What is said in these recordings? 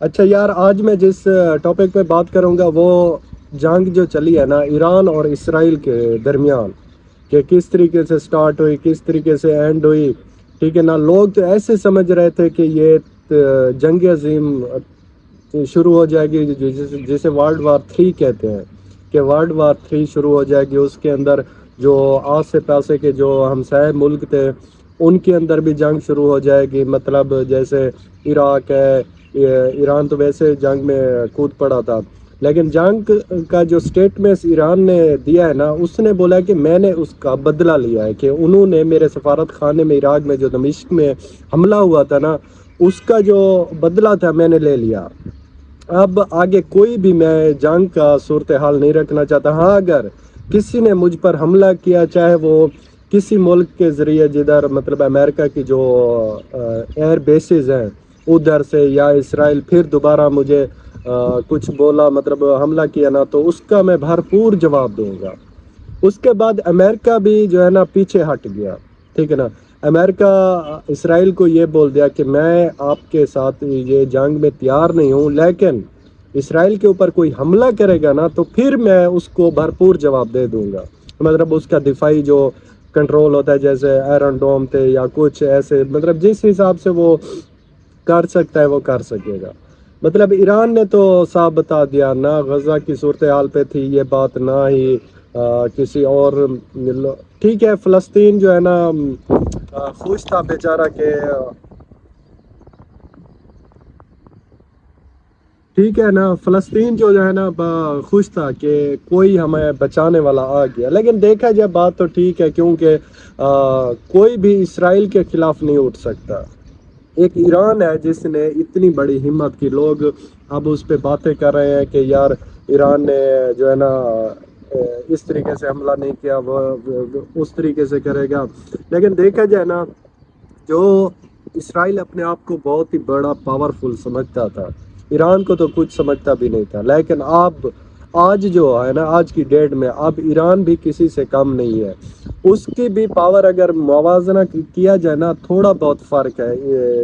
اچھا یار، آج میں جس ٹاپک پہ بات کروں گا وہ جنگ جو چلی ہے نا ایران اور اسرائیل کے درمیان، کہ کس طریقے سے سٹارٹ ہوئی، کس طریقے سے اینڈ ہوئی. ٹھیک ہے نا. لوگ تو ایسے سمجھ رہے تھے کہ یہ جنگ عظیم شروع ہو جائے گی، جسے ورلڈ وار 3 کہتے ہیں، کہ ورلڈ وار 3 شروع ہو جائے گی. اس کے اندر جو آس سے پاسے کے جو ہمسائے ملک تھے ان کے اندر بھی جنگ شروع ہو جائے گی. مطلب جیسے عراق ہے، ایران تو ویسے جنگ میں کود پڑا تھا، لیکن جنگ کا جو سٹیٹمنٹ ایران نے دیا ہے نا، اس نے بولا کہ میں نے اس کا بدلہ لیا ہے، کہ انہوں نے میرے سفارت خانے میں عراق میں جو دمشق میں حملہ ہوا تھا نا، اس کا جو بدلہ تھا میں نے لے لیا. اب آگے کوئی بھی میں جنگ کا صورتحال نہیں رکھنا چاہتا. ہاں، اگر کسی نے مجھ پر حملہ کیا، چاہے وہ کسی ملک کے ذریعے، جدھر مطلب امریکہ کی جو ایئر بیسز ہیں ادھر سے، یا اسرائیل پھر دوبارہ مجھے کچھ بولا، مطلب حملہ کیا نا، تو اس کا میں بھرپور جواب دوں گا. اس کے بعد امریکہ بھی جو ہے نا پیچھے ہٹ گیا. ٹھیک ہے نا. امریکہ اسرائیل کو یہ بول دیا کہ میں آپ کے ساتھ یہ جنگ میں تیار نہیں ہوں، لیکن اسرائیل کے اوپر کوئی حملہ کرے گا نا تو پھر میں اس کو بھرپور جواب دے دوں گا. مطلب اس کا دفاعی جو کنٹرول ہوتا ہے، جیسے ایرن ڈوم تھے یا کچھ ایسے، مطلب جس حساب سے وہ کر سکتا ہے وہ کر سکے گا. مطلب ایران نے تو صاف بتا دیا، نہ غزہ کی صورتحال پہ تھی یہ بات، نہ ہی کسی اور. ٹھیک ہے، فلسطین جو ہے نا خوش تھا بیچارہ کہ ٹھیک ہے نا، فلسطین جو ہے نا خوش تھا کہ کوئی ہمیں بچانے والا آ گیا. لیکن دیکھا جائے بات تو ٹھیک ہے، کیونکہ کوئی بھی اسرائیل کے خلاف نہیں اٹھ سکتا. ایک ایران ہے جس نے اتنی بڑی ہمت کی. لوگ اب اس پہ باتیں کر رہے ہیں کہ یار ایران نے جو ہے نا اس طریقے سے حملہ نہیں کیا، وہ اس طریقے سے کرے گا. لیکن دیکھا جائے نا، جو اسرائیل اپنے آپ کو بہت ہی بڑا پاورفل سمجھتا تھا، ایران کو تو کچھ سمجھتا بھی نہیں تھا. لیکن اب آج جو ہے نا، آج کی ڈیٹ میں اب ایران بھی کسی سے کم نہیں ہے. اس کی بھی پاور اگر موازنہ کیا جائے نا، تھوڑا بہت فرق ہے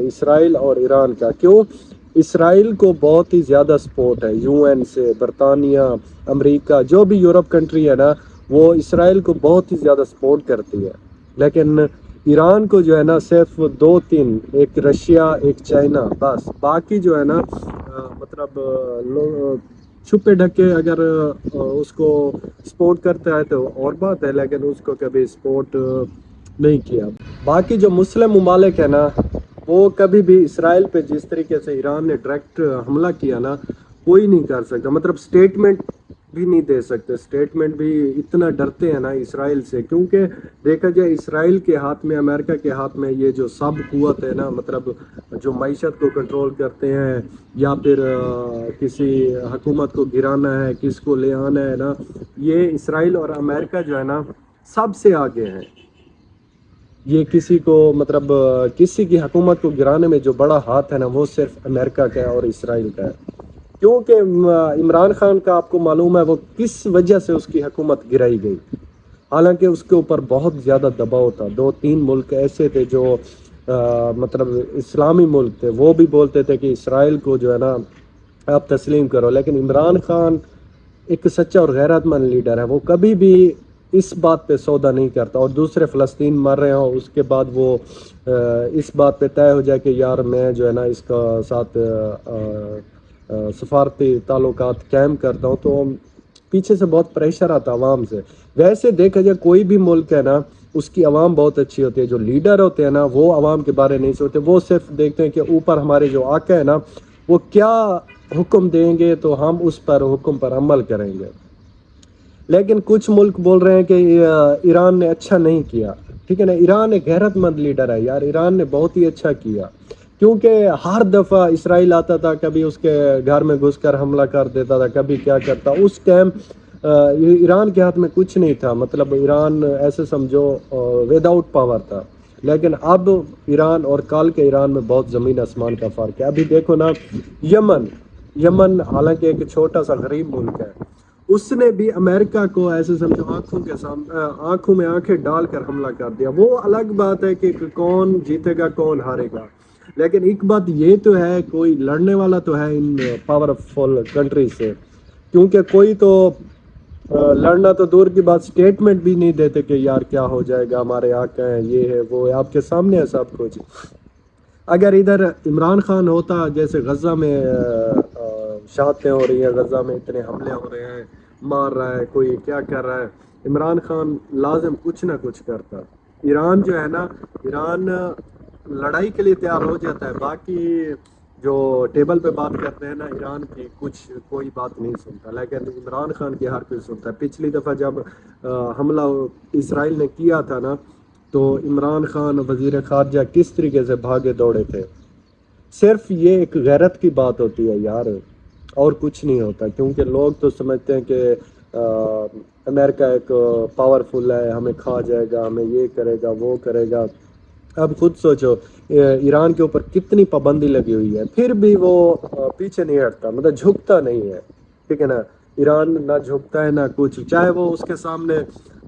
اسرائیل اور ایران کا. کیوں؟ اسرائیل کو بہت ہی زیادہ سپورٹ ہے UN سے، برطانیہ، امریکہ، جو بھی یورپ کنٹری ہے نا، وہ اسرائیل کو بہت ہی زیادہ سپورٹ کرتی ہے. لیکن ایران کو جو ہے نا صرف 2-3، ایک رشیا، ایک چائنا، بس. باقی جو ہے نا مطلب چھپے ڈھکے اگر اس کو سپورٹ کرتا ہے تو اور بات ہے، لیکن اس کو کبھی سپورٹ نہیں کیا. باقی جو مسلم ممالک ہے نا، وہ کبھی بھی اسرائیل پہ جس طریقے سے ایران نے ڈائریکٹ حملہ کیا نا، کوئی نہیں کر سکتا. مطلب سٹیٹمنٹ بھی نہیں دے سکتے. سٹیٹمنٹ بھی اتنا ڈرتے ہیں نا اسرائیل سے، کیونکہ دیکھا جائے اسرائیل کے ہاتھ میں، امریکہ کے ہاتھ میں یہ جو سب قوت ہے نا، مطلب جو معیشت کو کنٹرول کرتے ہیں، یا پھر کسی حکومت کو گرانا ہے، کس کو لے آنا ہے نا، یہ اسرائیل اور امریکہ جو ہے نا سب سے آگے ہیں. یہ کسی کو مطلب کسی کی حکومت کو گرانے میں جو بڑا ہاتھ ہے نا، وہ صرف امریکہ کا ہے اور اسرائیل کا ہے. کیونکہ عمران خان کا آپ کو معلوم ہے وہ کس وجہ سے اس کی حکومت گرائی گئی. حالانکہ اس کے اوپر بہت زیادہ دباؤ تھا. 2-3 ملک ایسے تھے جو مطلب اسلامی ملک تھے، وہ بھی بولتے تھے کہ اسرائیل کو جو ہے نا آپ تسلیم کرو. لیکن عمران خان ایک سچا اور غیرت مند لیڈر ہے، وہ کبھی بھی اس بات پہ سودا نہیں کرتا. اور دوسرے فلسطین مر رہے ہوں، اس کے بعد وہ اس بات پہ طے ہو جائے کہ یار میں جو ہے نا اس کا ساتھ سفارتی تعلقات قائم کرتا ہوں، تو پیچھے سے بہت پریشر آتا عوام سے. ویسے دیکھا جائے کوئی بھی ملک ہے نا، اس کی عوام بہت اچھی ہوتی ہے. جو لیڈر ہوتے ہیں نا، وہ عوام کے بارے نہیں سوچتے. وہ صرف دیکھتے ہیں کہ اوپر ہمارے جو آقا ہے نا، وہ کیا حکم دیں گے تو ہم اس پر حکم پر عمل کریں گے. لیکن کچھ ملک بول رہے ہیں کہ ایران نے اچھا نہیں کیا. ٹھیک ہے نا. ایران ایک غیرت مند لیڈر ہے یار، ایران نے بہت ہی اچھا کیا. کیونکہ ہر دفعہ اسرائیل آتا تھا، کبھی اس کے گھر میں گھس کر حملہ کر دیتا تھا، کبھی کیا کرتا. اس ٹائم ایران کے ہاتھ میں کچھ نہیں تھا. مطلب ایران ایسے سمجھو ود آؤٹ پاور تھا. لیکن اب ایران اور کال کے ایران میں بہت زمین آسمان کا فرق ہے. ابھی دیکھو نا، یمن حالانکہ ایک چھوٹا سا غریب ملک ہے، اس نے بھی امریکہ کو ایسے سمجھو آنکھوں میں آنکھیں ڈال کر حملہ کر دیا. وہ الگ بات ہے کہ کون جیتے گا کون ہارے گا. لیکن ایک بات یہ تو ہے کوئی لڑنے والا تو ہے ان پاورفل کنٹری سے، کیونکہ کوئی تو لڑنا تو دور کی بات سٹیٹمنٹ بھی نہیں دیتے کہ یار کیا ہو جائے گا، ہمارے آقا ہیں، یہ ہے وہ ہے، آپ کے سامنے ہے سب کچھ۔ اگر ادھر عمران خان ہوتا، جیسے غزہ میں شہادتیں ہو رہی ہیں، غزہ میں اتنے حملے ہو رہے ہیں، مار رہا ہے کوئی، کیا کر رہا ہے، عمران خان لازم کچھ نہ کچھ کرتا۔ ایران جو ہے نا، ایران لڑائی کے لیے تیار ہو جاتا ہے، باقی جو ٹیبل پہ بات کرتے ہیں نا ایران کی، کچھ کوئی بات نہیں سنتا، لیکن عمران خان کی ہر کوئی سنتا ہے۔ پچھلی دفعہ جب حملہ اسرائیل نے کیا تھا نا، تو عمران خان وزیر خارجہ کس طریقے سے بھاگے دوڑے تھے۔ صرف یہ ایک غیرت کی بات ہوتی ہے یار، اور کچھ نہیں ہوتا، کیونکہ لوگ تو سمجھتے ہیں کہ امریکہ ایک پاورفل ہے، ہمیں کھا جائے گا، ہمیں یہ کرے گا وہ کرے گا۔ اب خود سوچو ایران کے اوپر کتنی پابندی لگی ہوئی ہے، پھر بھی وہ پیچھے نہیں ہٹتا، مطلب جھکتا نہیں ہے، ٹھیک ہے نا۔ ایران نہ جھکتا ہے نہ کچھ، چاہے وہ اس کے سامنے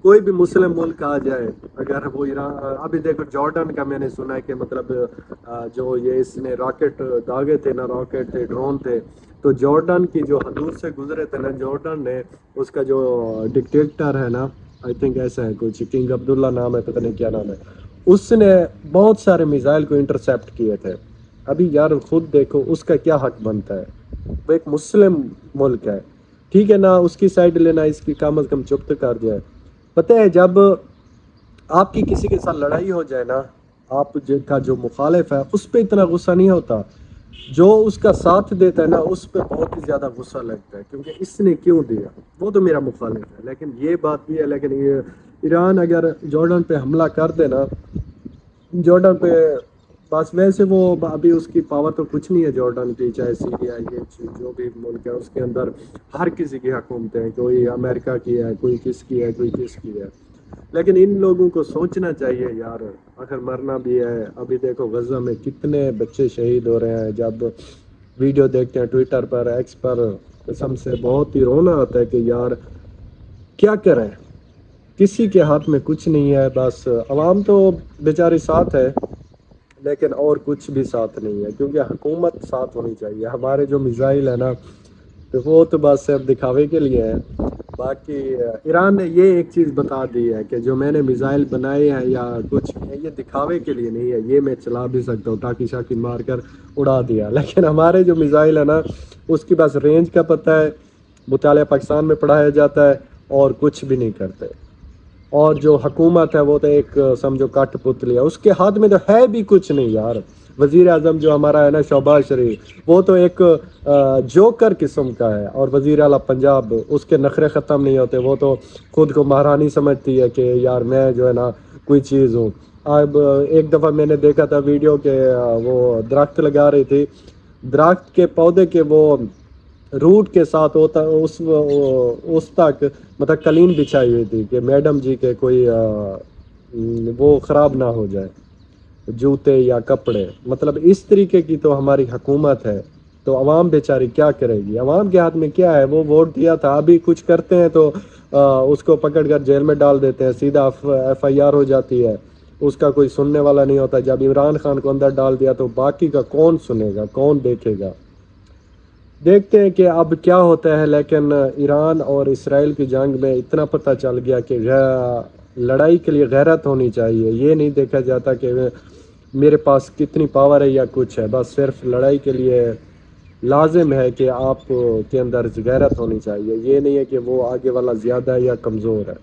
کوئی بھی مسلم ملک آ جائے، اگر وہ ایران، ابھی دیکھو جارڈن کا میں نے سنا ہے کہ مطلب جو یہ اس نے راکٹ داغے تھے نا، راکٹ تھے، ڈرون تھے، تو جارڈن کی جو حدود سے گزرے تھے نا، جارڈن نے اس کا جو ڈکٹیٹر ہے نا، آئی تھنک ایسا ہے کچھ، کنگ عبداللہ نام ہے، پتہ نہیں کیا نام ہے، اس نے بہت سارے میزائل کو انٹرسیپٹ کیے تھے۔ ابھی یار خود دیکھو اس کا کیا حق بنتا ہے، وہ ایک مسلم ملک ہے، ٹھیک ہے نا، اس کی سائڈ لینا، اس کی کم از کم چپ تو کر جائے۔ پتہ ہے جب آپ کی کسی کے ساتھ لڑائی ہو جائے نا، آپ کا جو مخالف ہے اس پہ اتنا غصہ نہیں ہوتا، جو اس کا ساتھ دیتا ہے نا اس پہ بہت ہی زیادہ غصہ لگتا ہے، کیونکہ اس نے کیوں دیا، وہ تو میرا مخالف ہے۔ لیکن یہ بات بھی ہے، لیکن یہ ایران اگر جارڈن پہ حملہ کر دے نا، جارڈن پہ بس، ویسے وہ ابھی اس کی پاور تو کچھ نہیں ہے جارڈن کی، چاہے سیریا، یہ چیز جو بھی ملک ہے اس کے اندر ہر کسی کی حکومتیں ہیں، کوئی امریکہ کی ہے، کوئی کس کی ہے، کوئی کس کی ہے۔ لیکن ان لوگوں کو سوچنا چاہیے یار، اگر مرنا بھی ہے، ابھی دیکھو غزہ میں کتنے بچے شہید ہو رہے ہیں، جب ویڈیو دیکھتے ہیں ٹویٹر پر، ایکس پر، قسم سے بہت ہی رونا آتا ہے کہ یار کیا کریں، کسی کے ہاتھ میں کچھ نہیں ہے، بس عوام تو بیچاری ساتھ ہے، لیکن اور کچھ بھی ساتھ نہیں ہے، کیونکہ حکومت ساتھ ہونی چاہیے۔ ہمارے جو میزائل ہے نا، تو وہ تو بس صرف دکھاوے کے لیے ہے۔ باقی ایران نے یہ ایک چیز بتا دی ہے کہ جو میں نے میزائل بنائے ہیں یا کچھ ہے، یہ دکھاوے کے لیے نہیں ہے، یہ میں چلا بھی سکتا ہوں، ٹاکی شاکی مار کر اڑا دیا۔ لیکن ہمارے جو میزائل ہے نا، اس کی بس رینج کا پتہ ہے، مطالعہ پاکستان میں پڑھایا جاتا ہے، اور کچھ بھی نہیں کرتے۔ اور جو حکومت ہے وہ تو ایک سمجھو کٹ پتلی ہے، اس کے ہاتھ میں تو ہے بھی کچھ نہیں یار۔ وزیر اعظم جو ہمارا ہے نا شہباز شریف، وہ تو ایک جوکر قسم کا ہے، اور وزیر اعلیٰ پنجاب، اس کے نخرے ختم نہیں ہوتے، وہ تو خود کو مہارانی سمجھتی ہے کہ یار میں جو ہے نا کوئی چیز ہوں۔ اب ایک دفعہ میں نے دیکھا تھا ویڈیو کہ وہ درخت لگا رہی تھی، درخت کے پودے کے وہ روٹ کے ساتھ ہوتا اس تک مطلب کلین بچھائی ہوئی تھی کہ میڈم جی کے کوئی وہ خراب نہ ہو جائے، جوتے یا کپڑے، مطلب اس طریقے کی تو ہماری حکومت ہے۔ تو عوام بیچاری کیا کرے گی، عوام کے ہاتھ میں کیا ہے، وہ ووٹ دیا تھا، ابھی کچھ کرتے ہیں تو اس کو پکڑ کر جیل میں ڈال دیتے ہیں، سیدھا ایف آئی آر ہو جاتی ہے، اس کا کوئی سننے والا نہیں ہوتا۔ جب عمران خان کو اندر ڈال دیا تو باقی کا کون سنے گا، کون دیکھے گا۔ دیکھتے ہیں کہ اب کیا ہوتا ہے، لیکن ایران اور اسرائیل کی جنگ میں اتنا پتہ چل گیا کہ لڑائی کے لیے غیرت ہونی چاہیے، یہ نہیں دیکھا جاتا کہ میرے پاس کتنی پاور ہے یا کچھ ہے، بس صرف لڑائی کے لیے لازم ہے کہ آپ کے اندر غیرت ہونی چاہیے، یہ نہیں ہے کہ وہ آگے والا زیادہ ہے یا کمزور ہے۔